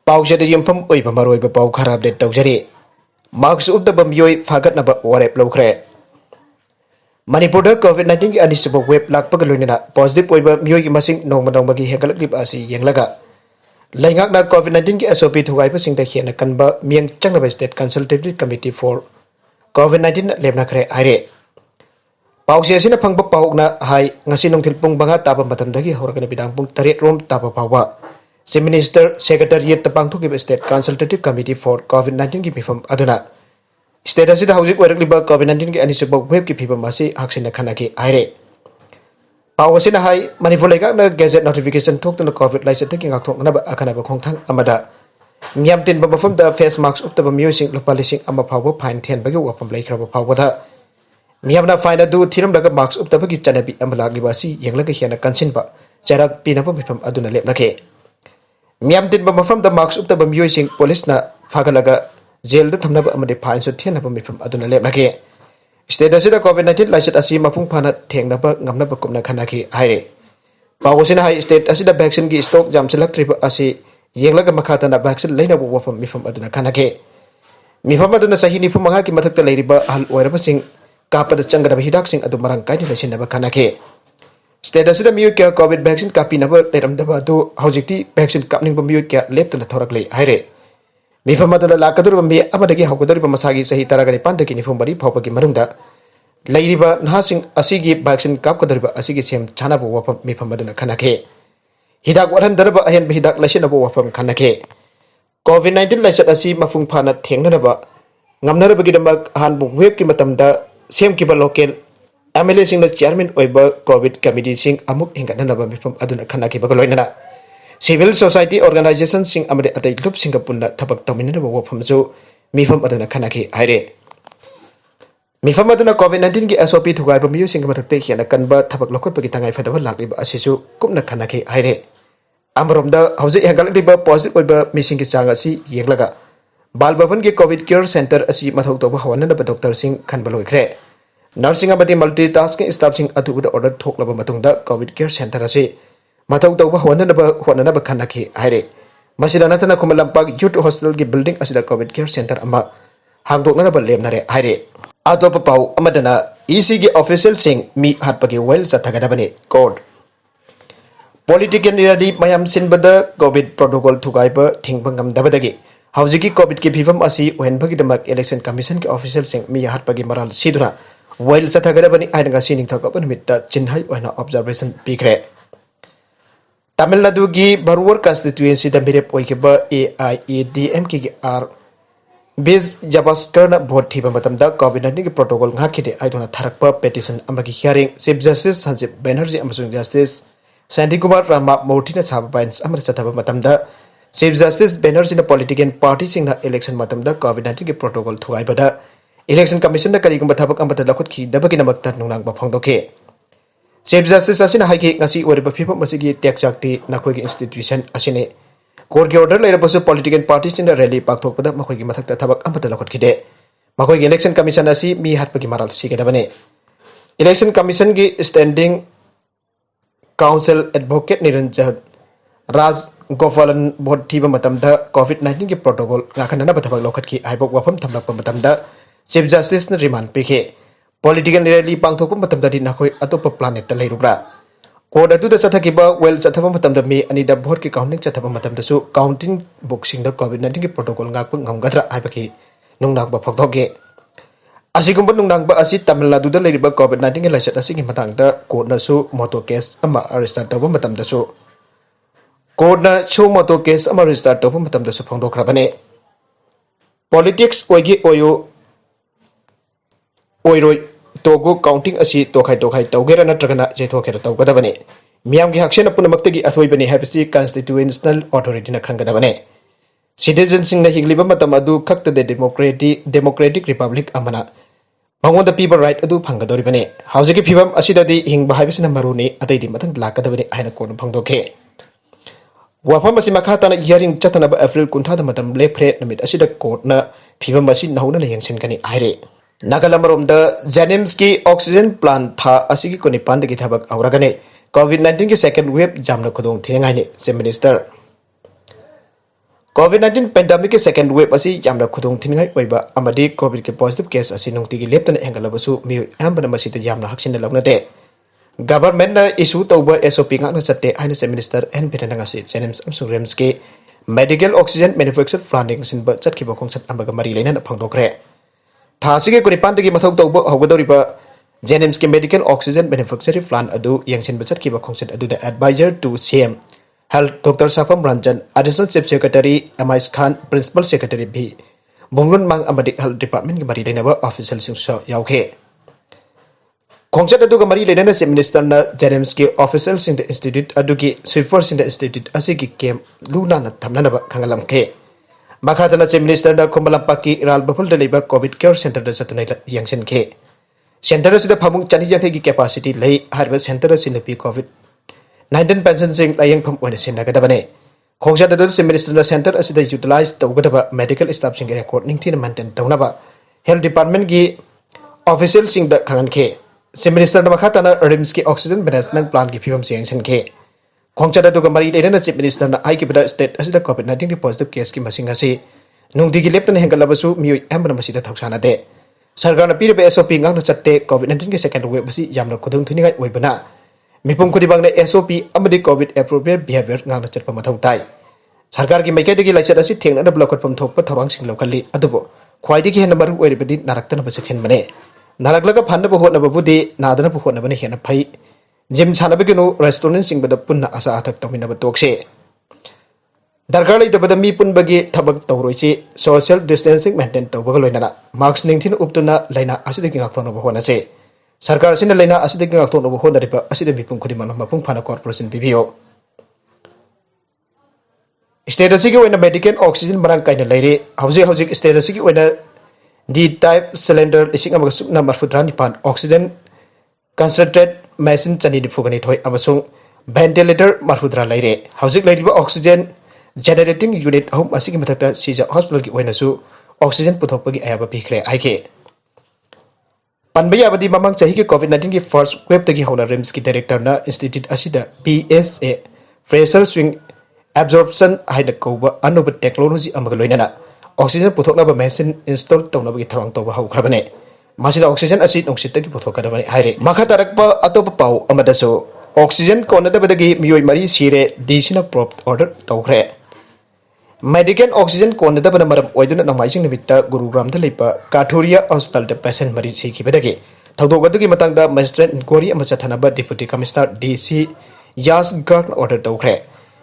Pausada yumfam oiba maroiba pau kharab de tawjari. Marks uptabam mioi fagtnaba warep Loukhre. Manipur COVID-19 ki anisaba web lakpa galunina positive oiba mioi ki masing nongmadongba ki hekalak asi yenglaga. Leingakna COVID-19 ki SOP thugaiba singda hiena kanba miang changnaba State Consultative Committee for COVID-19 lebnakre aire. Pausi asina phangba paukna hai ngasi nongthil pung banga taba matamdagi horagana bidang pung 8 rom taba pawa. Si Minister Secretariat tapangthuki State Consultative Committee for COVID-19 ki mifam aduna. State asida haujik warakliba COVID-19 ki anisaba web ki phibam asi haksina khanaki aire. Pauasina hai Manipur Leingakna gazette notification thokna COVID laichat ki ngakthoknaba akhanaba khongthang amada. Nyamtin ba mafam da face mask uptaba mioi sing lopalising ama phawa fine then bagi wapam laikhraba phawada. Miyamna fine adu thiram daga mask uptaba ki chanabi amalagli basi yenglaga hiana kansinba charak pinapa mifam aduna lepnake. Miyamtin ba mafam da mask uptaba mioi sing police na fagalaga jail da thamnaba amade fine so thianaba mifam aduna lepnake. State asida COVID-19 laichat asi mapung phana thengnaba ngamnaba kumna khanaki haire. Pawasina hai state asida vaccine ki stock jamchalak triba asi yenglaga makhatana vaccine leina wafam mifam aduna khanake. Mifam aduna sahi nifam manga ki mathakta leiriba hal oiraba sing kapada changgadaba hidak sing adu marang kaini laisinaba khanake. State asida mioi kya COVID vaccine kapinaba leramdaba adu haujikti vaccine kapningba mioi kya leptana thoraklei haire. Mifam aduna lakadurba mi amadagi hawkaduriba masagi sahi taragani pandaki nifam bari phawpagi marungda leiriba nahasing asigi vaccine kapkaduriba asigi sem chanaba wafam mifam aduna khanake. Hidak waran daraba ahen hidak laisinaba wafam khanake. COVID-19 laichat asi mafung phana thengnanaba ngamnarabagi damak hanbu web ki matamda sem kiba local MLA sing na chairman oiba COVID committee sing amuk hingatnanaba mifam aduna khanaki bagaloinana. Civil society organization sing amade atai lup singapurna thabak taminana wafam jo mifam aduna khanaki haire. Mifam aduna COVID-19 ki SOP thugaiba miyo sing mathakte hiana kanba thabak lokotpagi tangai fadaba lakliba asisu kumna khanaki haire. Amromda hauze hegalakliba positive oiba missing ki chang asi yenglaga bal bhavan ki COVID care center asi mathau toba hawanana doctor sing khanba Loukhre. Nursing abadi multitasking staff sing atuda order thoklaba matungda COVID care center asi mathau toba hawanana ba khanaki haire. Masida natana Kumalampak youth hostel ki building asida COVID care center ama hangdokna ba lemnare haire. Atopa pau amadana EC ki official sing mi hatpagi wayel chtthagadabani code. Political iradi mayam sinbada COVID protocol thugaiba thingbangam dabadagi haujiki COVID ki phifam asi wenbagi damak election commission ki official sing mi hatpagi maral siduna wayel chtthagadabani aidanga sining thakapa nimitta chinhai oina observation pikre. Tamil Nadu ki Barwar constituency da mirep oikiba AIADM ki R Biz Jabaskarna vote thiba matamda COVID-19 ki protocol ngakide aiduna tharakpa petition amagi hearing Chief Justice Sanjib Banerjee amasung Justice Sandy Kumar Rama Mortina Sabines Amar Chataba Matamda Chief Justice Banerjee na political party sing na election matamda COVID-19 ki protocol thugaibada election commission da karigumba thabak amata lakhut ki dabagi namakta nungnang ba phangdoke. Chief Justice asina haiki ngasi oriba phifam masigi tekchakti nakhoi ki institution asine court ki order leirabasu political party sing na rally pakthokpada makhoi ki mathakta thabak amata lakhut khide makhoi ki election commission asi mi hatpagi maral sigedabane. Election commission ki standing Council Advocate Niranjan Raj Gopalan Board Tiba Matamda COVID-19 ki protocol ngakhanana bathabak lokhat ki aibok wafam thamlakpa matamda Chief Justice na remand pike political rally pangthokpa matamda di nakhoi atopa planet ta leirubra court adu da chathakiba well chathaba matamda me anida vote ki counting chathaba matamda su counting boxing da COVID-19 ki protocol ngakpa ngamgadra aibaki nungnak ba phokdoge asigumba nungnang ba asi Tamil Nadu da leiriba COVID-19 ki laichat asigi matangda court na su motor case ama arrest tawba matamda su court na chu motor case ama arrest tawba matamda su phongdokhrabane politics oigi oyo oiroi togo counting asi tokhai tawgera natragana jethokhera tawgadabane miyam gi haksena punamaktagi athoibani habisi constitutional authority na khanggadabane citizens sing na higliba matam adu khakta de democratic republic amana Mangonda people right adu phangadoribane haujiki phibam asidadi hingba haibisina maruni adaidi mathang lakadabani aina kon phangdoke wafam asi makhatana hearing chattanaba April 9 matam Loukhre namit asida court na phibam asi nahuna lehengsin kani aire Nagalamromda Janimski oxygen plant tha asigi koni pandagi thabak auragane COVID-19 ki second wave jamna khudongthiningaini se minister COVID-19 pandemic के second wave असी यामना khudongthiningai oiba amadi COVID के positive case असी nungti gi leptana hengalabsu mi ambana masita yamna haksin lawnate government na issue tawba SOP ngakna chatte haina se minister N Biren ngasi chenems amsung rems ke medical oxygen manufacture planning sinba chatkiba khongchat amaga mari leina phangdokre thasi ke kuri pantagi mathau tawba hawgadoriba Jenems ke medical oxygen manufacturing plant adu yangsin chatkiba khongchat adu the advisor to CM Health Dr. Sapam Ranjan, Additional Chief Secretary Amais Khan, Principal Secretary B. Bungun Mang Amadi Health Department Mari Lenaba Official Singso Yauke. Kongchat Aduga Mari Lena Minister na Jeremski Officials in the Institute Adugi Swiffers in the Institute Asigi came Luna Tamnaba Kangalamke. Makatana Minister na Kumbalampaki Ral Bapul Deliba COVID Care Center the Saturday Yangsen K. Centers in the Pamuk Chaniyaki capacity lay Harvest Centers in the peak COVID 19 pension sing layang pam wana khngdabani khongsa da se minister center asida utilize tawgadaba medical staff sing record ningtin maintain tawnaba health department gi official sing da khangan ke se minister na makha tana rims ki oxygen management plan gi phibam sing sen ke khongsa da ga mari dena chief minister na ai ki bada state asida covid 19 positive case ki masing asi nungdi gi leptan hengalabasu mioi ambana masida thoksana de sarkar na pirabe SOP ngakna chatte covid 19 ki second wave basi yamna khudongthiningai oibana Mipum Kudibang SOP amadi COVID appropriate behavior ngana chatpa mathau tai sarkar ki maikai degi laichar asi thengna na block pam thokpa thorang sing lokali adubo khwaidi ki hena maru oiribadi naraktana basakhen mane naraklaga phanna bo hotna babudi nadana bo hotna bane hena phai gym chana beginu restaurant sing bada punna asa athak tamina ba tokse darkar lai tabada mi pun bagi thabak tawroichi social distancing maintain tawbaga loinana mask ningthin uptuna laina asidagi ngakthona bo hona se Sarkar sina laina asidagi ngakthona bo hona ripa asida mipum khudimana mapung phana corporation bibio status gi wena medical oxygen marang kaina leire hauji status gi wena D type cylinder ising amaga sukna marfudrani pan oxygen concentrate machine chani ni phugani thoi amasung ventilator marfudra leire hauji leiriba oxygen generating unit home asigi mathakta sija hospital gi wena su oxygen puthokpagi ayaba bikre aike Panbayabadi mamang chahi ke COVID-19 ki first wave tagi hona RIMS ki director na institute asida PSA pressure swing absorption haina koba anuba technology amaga loinana oxygen puthokna ba machine install tawna ba ki tharang tawba haukrabane masida oxygen asi nongsit tagi puthokadabani haire makha tarakpa atopa pau amadaso oxygen konnadabadagi mioi mari sire disina prop order tawkhre Medical oxygen konnadabana maram oidana namaising nimitta Gurugram da leipa Kathuria Hospital da patient mari sikibadagi thawdogadu matangda magistrate inquiry ama chathanaba deputy commissioner DC Yas Gard order tawkhre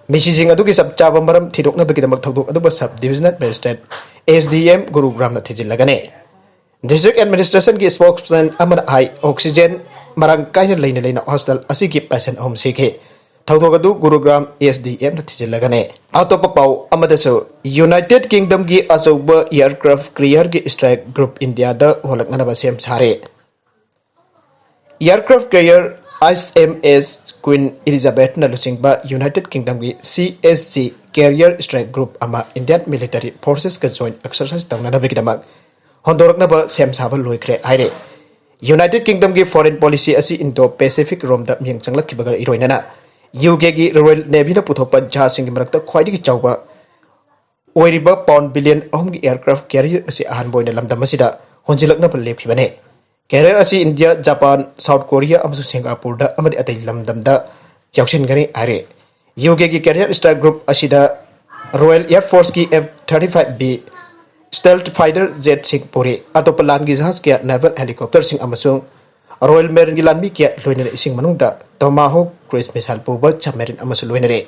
misijing adugi sab chaba maram thidokna bagidamak thawdok aduba sub divisional magistrate SDM Gurugram na thijillagane district administration ki spokesperson amana hai oxygen marang kaina leina hospital asigi patient home sikhe Thawdogadu Gurugram SDM na thijillagane atopa pau amadaso United Kingdom gi asoba aircraft carrier gi strike group India da holakna ba sem sare aircraft carrier HMS Queen Elizabeth na lusingba United Kingdom gi CSG carrier strike group ama Indian military forces ka joint exercise tawna na begidamak hondorakna ba sem saba loikre aire United Kingdom gi foreign policy asi Indo Pacific rom da myeng changlak ki baga iroinana UK gi Royal Navy na puthokpa jahasing marakta khwaidi chawba oiriba pound billion gi aircraft carrier asi ahan boina lamdam asida honjilakna pal lepkhibane carrier asi India Japan South Korea amsu Singapore da amadi atai lamdam da yakshin gani are UK gi carrier strike group asida Royal Air Force ki F-35B stealth fighter jet sing puri atop lan gi jahas ki naval helicopter sing amasung Royal Marine Gilanmi kia loinere ising manungda Tomahawk cruise missile puba submarine amasu loinere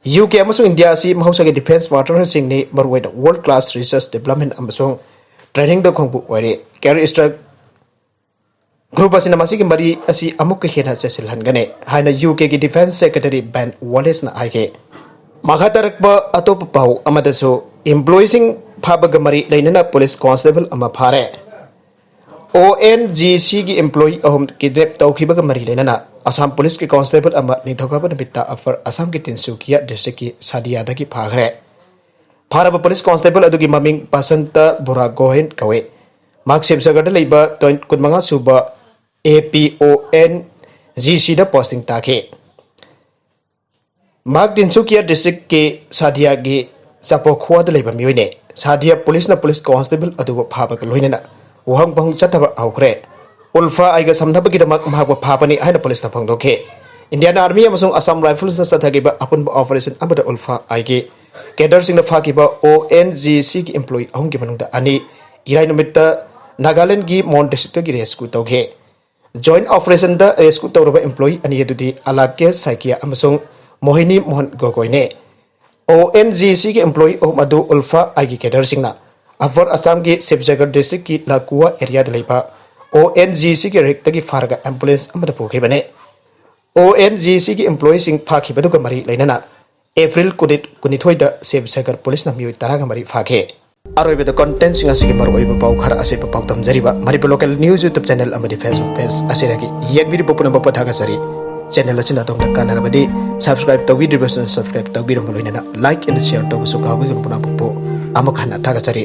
UK amasung India si mahusagi defense partner sing ni marweda world class research development amasung training da khongbu oire carry strike group asina masigi mari asi amuk ke hena chesilhangane haina UK ki defense secretary Ben Wallace na aige magatarakba atop pau amadaso employees phabaga mari leinana police constable ama phare ONGC की employee ahum kidnap tawkhibaga mari lenana Assam Police की constable ama nithokaba namitta afar Assam की Tinsukia district की Sadiada की phagre pharaba police constable adugi maming Pasanta Bura Gohen kawe Maxim Sagada leiba 25 suba APONGC da posting take mak Tinsukia district ke Sadia gi Sapo Khwad leba mione Sadia police na police constable adu phaba ka loinana wahang bang chathaba Loukhre ulfa aiga samnaba gi damak mahaba phabani haina police na phangdokhe Indian Army amasung Assam Rifles na sathagiba apunba operation amada ulfa aigi cadre sing na phakiba ONGC ki employee ahung gi manungda ani irai numitta Nagaland gi Mon district gi rescue tawge joint operation da rescue tawraba employee ani yedudi alake saikia amasung Mohini Mohan Gogoine ONGC ki employee madu ulfa aigi cadre sing na Avar Assam ki Sibsagar district ki Lakua area da leiba ONGC ki rekta ki farga ambulance amada pokhe bane ONGC ki employee sing phaki badu ka mari lainana April kunithoi da Sibsagar police na mioi taraga mari phake aroi beda content sing asigi maroi ba pau khara ase pa pau tam jariba Manipur local news YouTube channel amadi Facebook page asira ki yak video popuna ba pathaga sari channel asina dong da kanarabadi subscribe tawi division subscribe tawi rom loinana like and share to so ka bi gun puna popo amakhana thaga sari